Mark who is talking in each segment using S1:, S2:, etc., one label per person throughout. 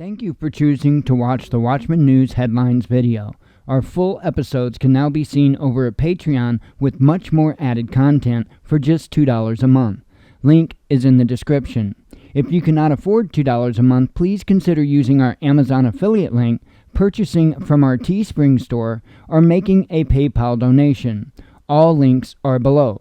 S1: Thank you for choosing to watch the Watchman News Headlines video. Our full episodes can now be seen over at Patreon with much more added content for just $2 a month. Link is in the description. If you cannot afford $2 a month, please consider using our Amazon affiliate link, purchasing from our Teespring store, or making a PayPal donation. All links are below.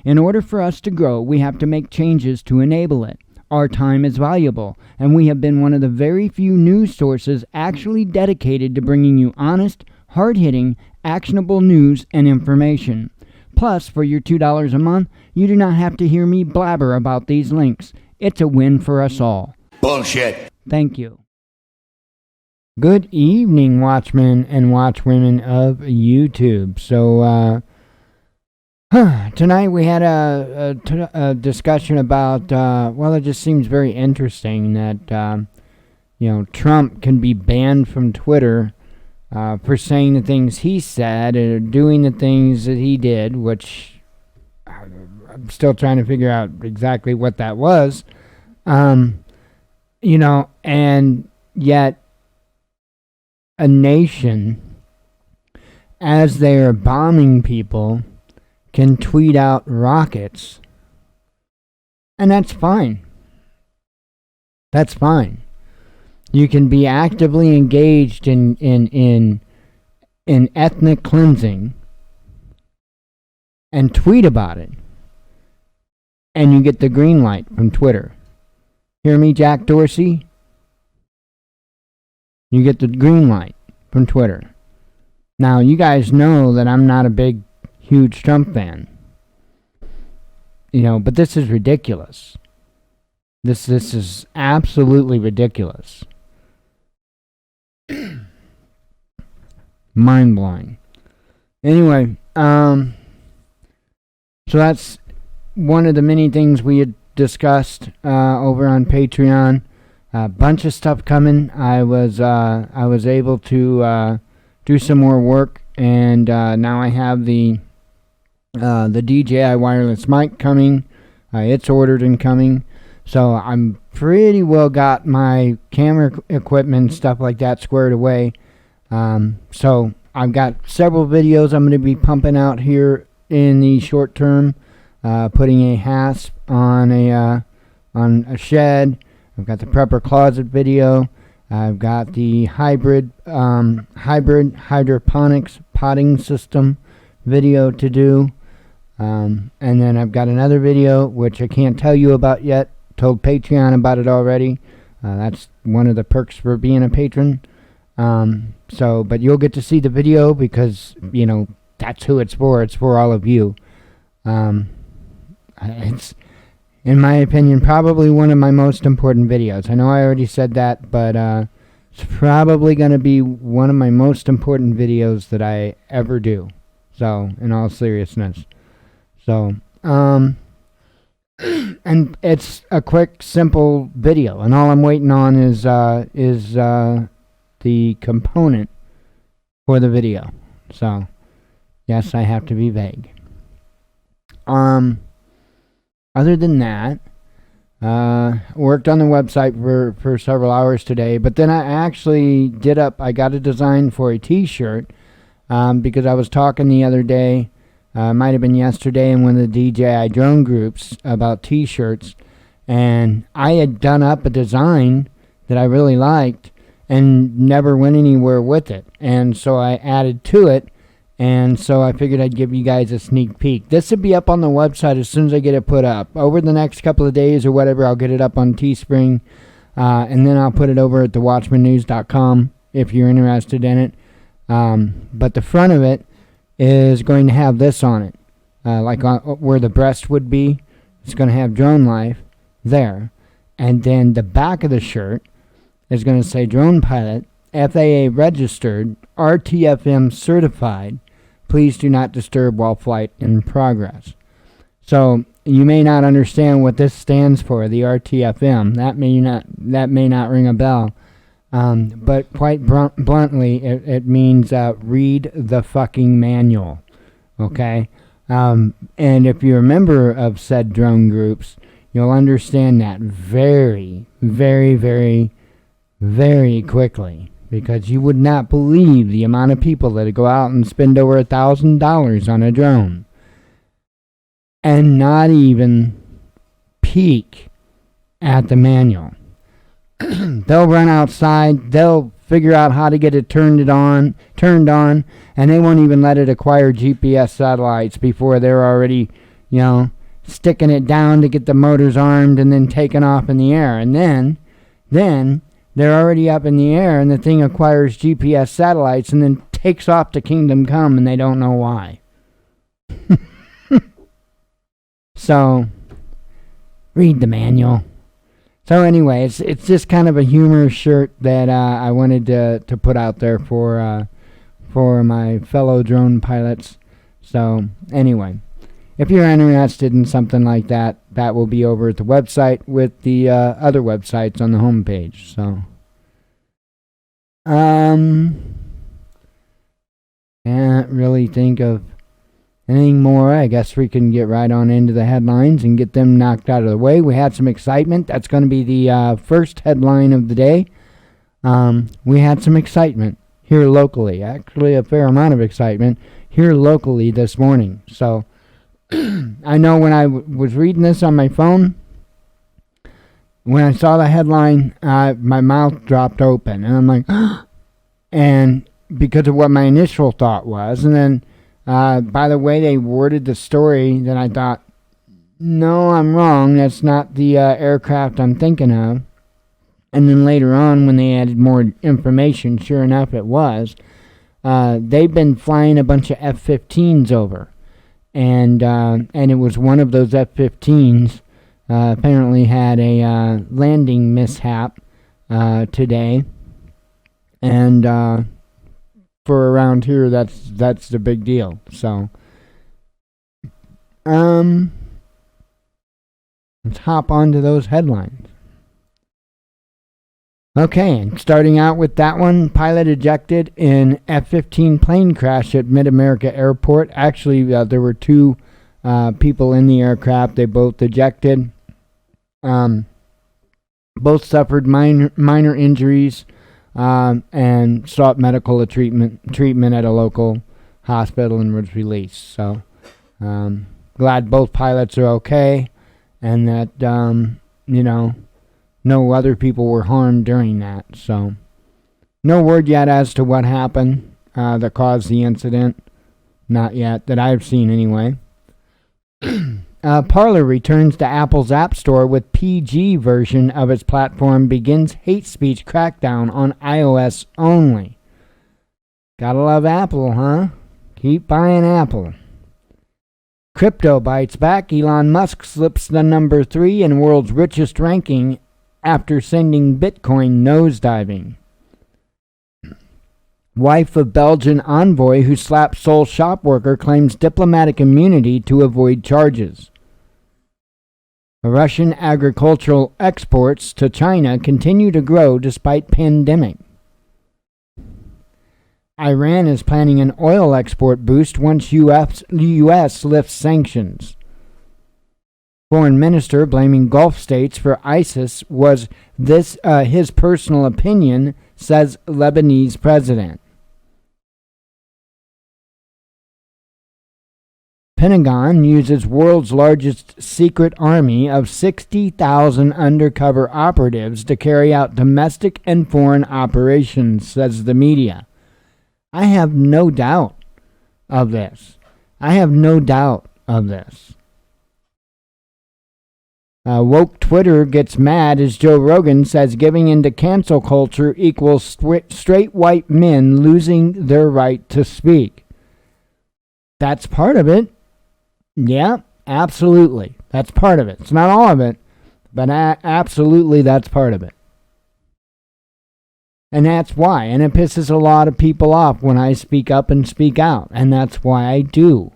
S1: In order for us to grow, we have to make changes to enable it. Our time is valuable, and we have been one of the very few news sources actually dedicated to bringing you honest, hard-hitting, actionable news and information. Plus, for your $2 a month, you do not have to hear me blabber about these links. It's a win for us all.
S2: Bullshit.
S1: Thank you. Good evening, Watchmen and Watchwomen of YouTube. So, tonight we had a discussion about, it just seems very interesting that, Trump can be banned from Twitter for saying the things he said or doing the things that he did, which I'm still trying to figure out exactly what that was. And yet a nation, as they are bombing people, can tweet out rockets, and that's fine. That's fine. You can be actively engaged in ethnic cleansing and tweet about it, and you get the green light from Twitter. Hear me, Jack Dorsey? You get the green light from Twitter. Now, you guys know that I'm not a huge Trump fan. But this is ridiculous. This is absolutely ridiculous. Mind-blowing. Anyway, so that's one of the many things we had discussed over on Patreon. A bunch of stuff coming. I was able to do some more work, and now I have the DJI wireless mic coming. It's ordered and coming, so I'm pretty well got my camera equipment and stuff like that squared away. So I've got several videos I'm going to be pumping out here in the short term, putting a hasp on a shed. I've got the prepper closet video. I've got the hybrid hydroponics potting system video to do. And then I've got another video, which I can't tell you about yet. Told Patreon about it already. That's one of the perks for being a patron. But you'll get to see the video because, that's who it's for. It's for all of you. It's, in my opinion, probably one of my most important videos. I know I already said that, but it's probably going to be one of my most important videos that I ever do. So, in all seriousness. So, and it's a quick, simple video, and all I'm waiting on is the component for the video. So, yes, I have to be vague. Other than that, worked on the website for several hours today, but then I actually I got a design for a t-shirt, because I was talking the other day, might have been yesterday, in one of the DJI drone groups about t-shirts, and I had done up a design that I really liked and never went anywhere with it, and so I added to it. And so I figured I'd give you guys a sneak peek. This will be up on the website as soon as I get it put up. Over the next couple of days or whatever, I'll get it up on Teespring. And then I'll put it over at thewatchmannews.com if you're interested in it. But the front of it is going to have this on it. Where the breast would be, it's going to have Drone Life there. And then the back of the shirt is going to say Drone Pilot, FAA registered, RTFM certified. Please do not disturb while flight in progress. So you may not understand what this stands for, the RTFM. That may not ring a bell. But quite bluntly, it means read the fucking manual. Okay? And if you're a member of said drone groups, you'll understand that very, very, very very quickly, because you would not believe the amount of people that go out and spend over $1,000 on a drone and not even peek at the manual. They'll run outside, they'll figure out how to get it turned on, and they won't even let it acquire GPS satellites before they're already, sticking it down to get the motors armed and then taking off in the air. And then they're already up in the air and the thing acquires GPS satellites and then takes off to Kingdom Come and they don't know why. So, read the manual. So anyway, it's just kind of a humorous shirt that I wanted to put out there for my fellow drone pilots. So anyway, if you're interested in something like that, that will be over at the website with the other websites on the homepage. So can't really think of anything more. I guess we can get right on into the headlines and get them knocked out of the way. We had some excitement. That's going to be the first headline of the day. We had some excitement here locally. Actually, a fair amount of excitement here locally this morning. So I know when I was reading this on my phone, when I saw the headline, my mouth dropped open. And I'm like, and because of what my initial thought was. And then by the way they worded the story, then I thought, no, I'm wrong. That's not the aircraft I'm thinking of. And then later on, when they added more information, sure enough, it was. They've been flying a bunch of F-15s over. And it was one of those F-15s apparently had a landing mishap today. And for around here, that's the big deal. So, let's hop onto those headlines. Okay, and starting out with that one, pilot ejected in F-15 plane crash at Mid-America Airport. Actually, there were two people in the aircraft. They both ejected. Both suffered minor injuries. And sought medical treatment at a local hospital and was released. So, glad both pilots are okay, and that no other people were harmed during that. So, no word yet as to what happened that caused the incident. Not yet, that I've seen anyway. Parler returns to Apple's App Store with PG version of its platform, begins hate speech crackdown on iOS only. Gotta love Apple, huh? Keep buying Apple. Crypto bites back. Elon Musk slips the number 3 in world's richest ranking after sending Bitcoin nosediving. Wife of Belgian envoy who slapped Seoul shop worker claims diplomatic immunity to avoid charges. Russian agricultural exports to China continue to grow despite pandemic. Iran is planning an oil export boost once U.S. lifts sanctions. Foreign minister blaming Gulf states for ISIS was this his personal opinion, says Lebanese president. Pentagon uses world's largest secret army of 60,000 undercover operatives to carry out domestic and foreign operations, says the media. I have no doubt of this. Woke Twitter gets mad as Joe Rogan says giving into cancel culture equals straight white men losing their right to speak. That's part of it. Yeah, absolutely. That's part of it. It's not all of it, but absolutely that's part of it. And that's why. And it pisses a lot of people off when I speak up and speak out. And that's why I do.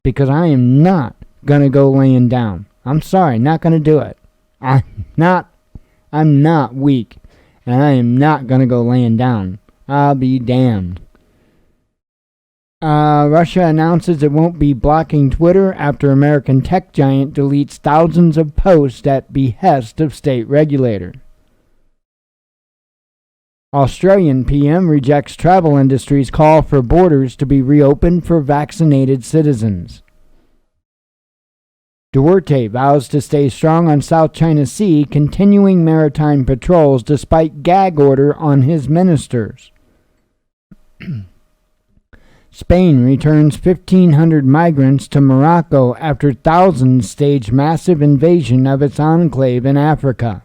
S1: Because I am not going to go laying down. I'm sorry, not going to do it. I'm not weak. And I am not going to go laying down. I'll be damned. Russia announces it won't be blocking Twitter after American tech giant deletes thousands of posts at behest of state regulator. Australian PM rejects travel industry's call for borders to be reopened for vaccinated citizens. Duarte vows to stay strong on South China Sea, continuing maritime patrols despite gag order on his ministers. Spain returns 1,500 migrants to Morocco after thousands stage massive invasion of its enclave in Africa.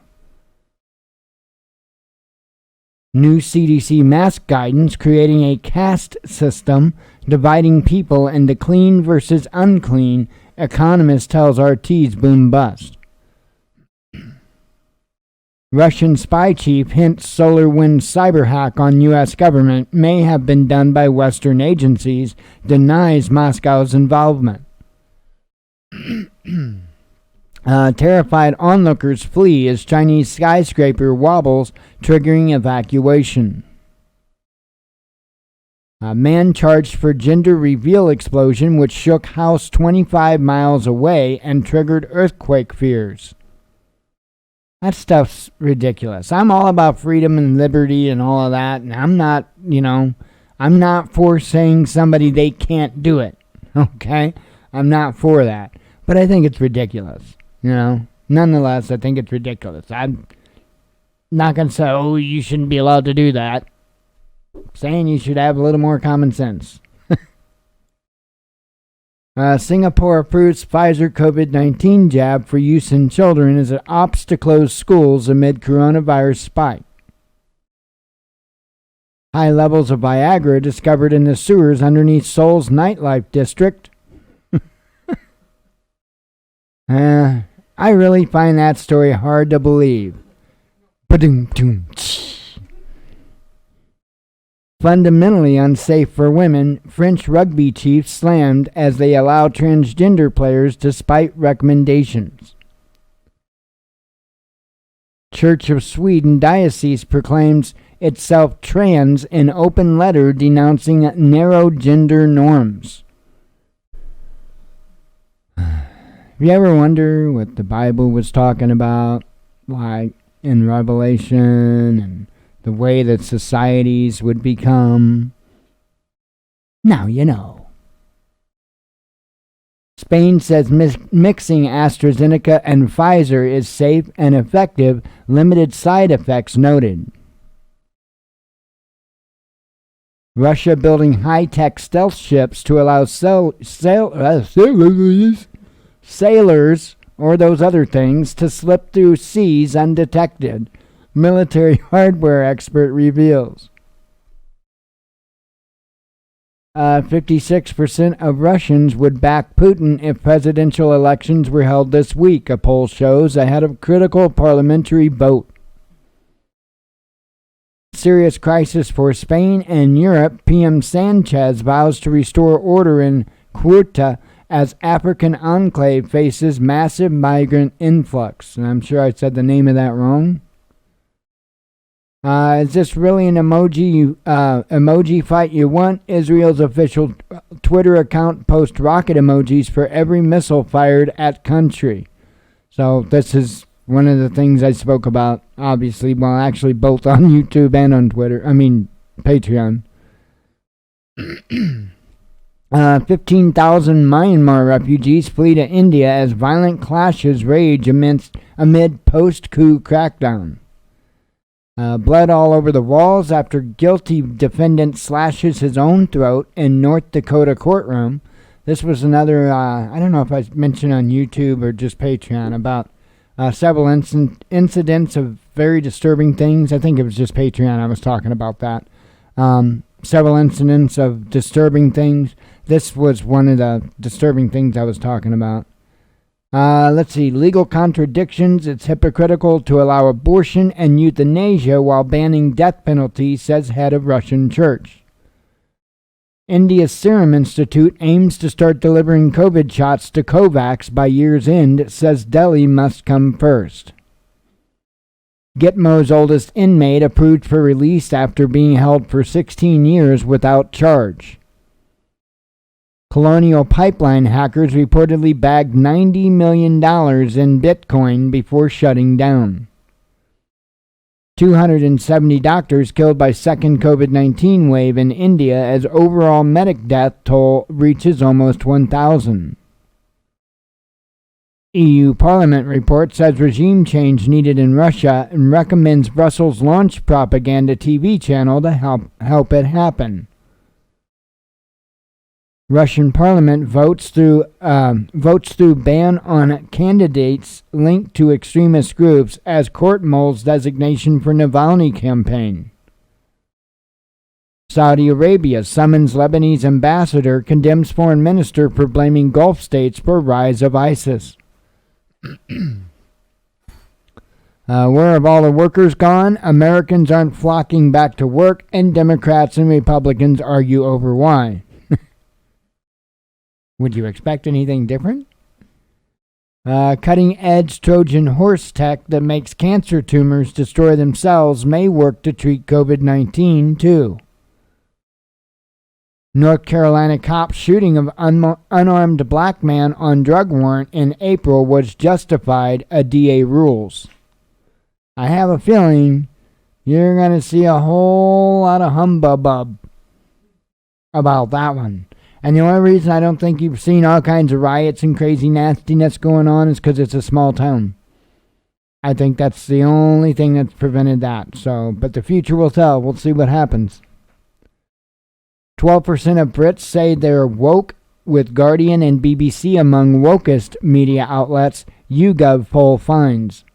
S1: New CDC mask guidance creating a caste system dividing people into clean versus unclean, economist tells RT's boom bust. Russian spy chief hints SolarWinds cyber hack on U.S. government may have been done by Western agencies, denies Moscow's involvement. Terrified onlookers flee as Chinese skyscraper wobbles, triggering evacuation. A man charged for gender reveal explosion which shook house 25 miles away and triggered earthquake fears. That stuff's ridiculous. I'm all about freedom and liberty and all of that, and I'm not for saying somebody they can't do it. Okay? I'm not for that. But I think it's ridiculous. Nonetheless, I think it's ridiculous. I'm not going to say, oh, you shouldn't be allowed to do that. I'm saying you should have a little more common sense. Singapore approves Pfizer COVID-19 jab for use in children as it opts to close schools amid coronavirus spike. High levels of Viagra discovered in the sewers underneath Seoul's nightlife district. I really find that story hard to believe. Fundamentally unsafe for women, French rugby chiefs slammed as they allow transgender players despite recommendations. Church of Sweden Diocese proclaims itself trans in open letter denouncing narrow gender norms. Have you ever wonder what the Bible was talking about, like in Revelation, and the way that societies would become? Now you know. Spain says mixing AstraZeneca and Pfizer is safe and effective, limited side effects noted. Russia building high-tech stealth ships to allow sailors or those other things to slip through seas undetected. Military hardware expert reveals. 56% of Russians would back Putin if presidential elections were held this week, a poll shows, ahead of critical parliamentary vote. Serious crisis for Spain and Europe. PM Sanchez vows to restore order in Ceuta as African enclave faces massive migrant influx. And I'm sure I said the name of that wrong. Is this really an emoji fight you want? Israel's official Twitter account posts rocket emojis for every missile fired at country. So this is one of the things I spoke about, obviously, well, actually both on YouTube and on Twitter. I mean, Patreon. 15,000 Myanmar refugees flee to India as violent clashes rage amid post-coup crackdown. Blood all over the walls after guilty defendant slashes his own throat in North Dakota courtroom. This was another, I don't know if I mentioned on YouTube or just Patreon, about several incidents of very disturbing things. I think it was just Patreon I was talking about that. Several incidents of disturbing things. This was one of the disturbing things I was talking about. Let's see. Legal contradictions. It's hypocritical to allow abortion and euthanasia while banning death penalty, says head of Russian church. India's Serum Institute aims to start delivering COVID shots to COVAX by year's end, says Delhi must come first. Gitmo's oldest inmate approved for release after being held for 16 years without charge. Colonial Pipeline hackers reportedly bagged $90 million in Bitcoin before shutting down. 270 doctors killed by second COVID-19 wave in India as overall medic death toll reaches almost 1,000. EU Parliament report says regime change needed in Russia and recommends Brussels launch propaganda TV channel to help it happen. Russian Parliament votes through ban on candidates linked to extremist groups as court molds designation for Navalny campaign. Saudi Arabia summons Lebanese ambassador, condemns foreign minister for blaming Gulf states for rise of ISIS. Where have all the workers gone? Americans aren't flocking back to work, and Democrats and Republicans argue over why. Would you expect anything different? Cutting-edge Trojan horse tech that makes cancer tumors destroy themselves may work to treat COVID-19, too. North Carolina cop shooting of unarmed black man on drug warrant in April was justified, a DA rules. I have a feeling you're going to see a whole lot of humbub about that one. And the only reason I don't think you've seen all kinds of riots and crazy nastiness going on is because it's a small town. I think that's the only thing that's prevented that. So, but the future will tell. We'll see what happens. 12% of Brits say they're woke, with Guardian and BBC among wokest media outlets, YouGov poll finds.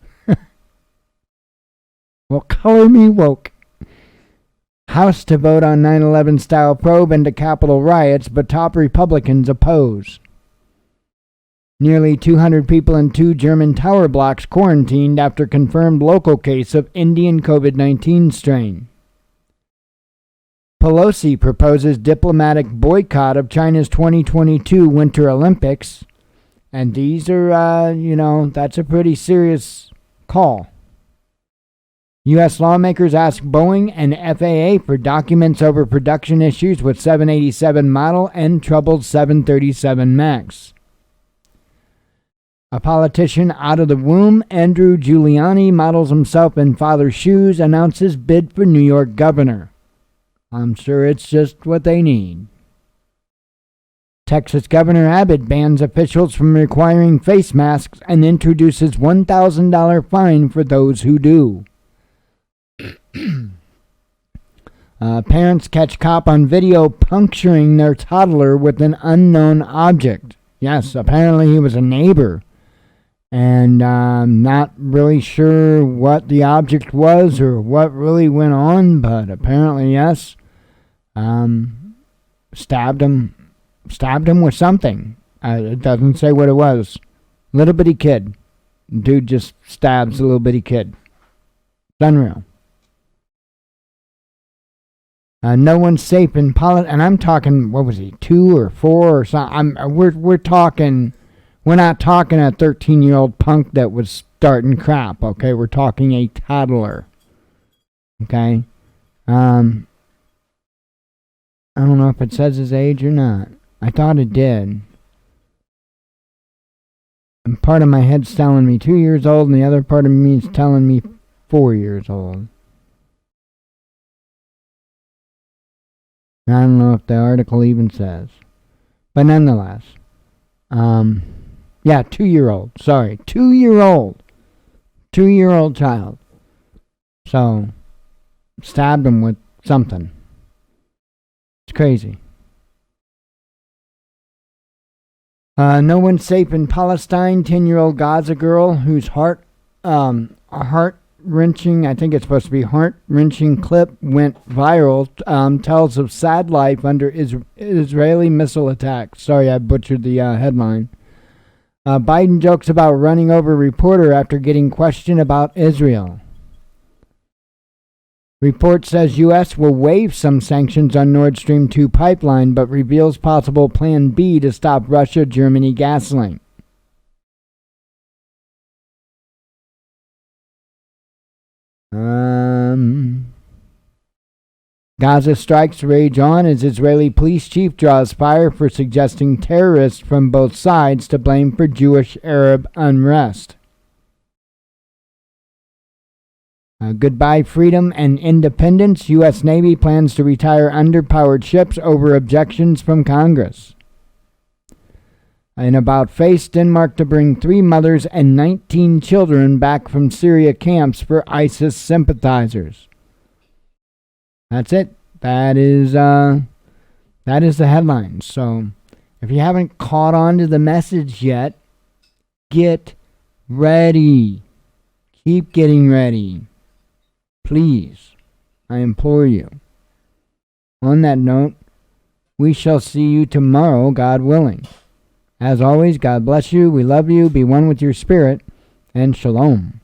S1: Well, color me woke. House to vote on 9/11 style probe into Capitol riots, but top Republicans oppose. Nearly 200 people in 2 German tower blocks quarantined after confirmed local case of Indian COVID-19 strain. Pelosi proposes diplomatic boycott of China's 2022 Winter Olympics. And these are, that's a pretty serious call. U.S. lawmakers ask Boeing and FAA for documents over production issues with 787 model and troubled 737 MAX. A politician out of the womb, Andrew Giuliani, models himself in father's shoes, announces bid for New York governor. I'm sure it's just what they need. Texas Governor Abbott bans officials from requiring face masks and introduces $1,000 fine for those who do. Parents catch cop on video puncturing their toddler with an unknown object. Yes, apparently he was a neighbor. And not really sure what the object was or what really went on, but apparently, yes. Stabbed him with something. It doesn't say what it was. Little bitty kid. Dude just stabs a little bitty kid. It's unreal. No one's safe in politics, and I'm talking, what was he, 2 or 4 or something? We're talking, we're not talking a 13-year-old punk that was starting crap, okay? We're talking a toddler, okay? I don't know if it says his age or not. I thought it did. And part of my head's telling me 2 years old, and the other part of me is telling me 4 years old. I don't know if the article even says. But nonetheless. Yeah, 2-year-old. Sorry, 2-year-old. 2-year-old child. So, stabbed him with something. It's crazy. No one's safe in Palestine. 10-year-old Gaza girl whose heart-wrenching, I think it's supposed to be heart-wrenching clip went viral, tells of sad life under Israeli missile attacks. Sorry, I butchered the headline. Biden jokes about running over reporter after getting questioned about Israel. Report says U.S. will waive some sanctions on Nord Stream 2 pipeline, but reveals possible Plan B to stop Russia-Germany gas link. Gaza strikes rage on as Israeli police chief draws fire for suggesting terrorists from both sides to blame for Jewish-Arab unrest. Goodbye freedom and independence. U.S. Navy plans to retire underpowered ships over objections from Congress. In about face, Denmark to bring 3 mothers and 19 children back from Syria camps for ISIS sympathizers. That's it. That is the headline. So if you haven't caught on to the message yet, get ready. Keep getting ready. Please, I implore you. On that note, we shall see you tomorrow, God willing. As always, God bless you. We love you. Be one with your spirit. And shalom.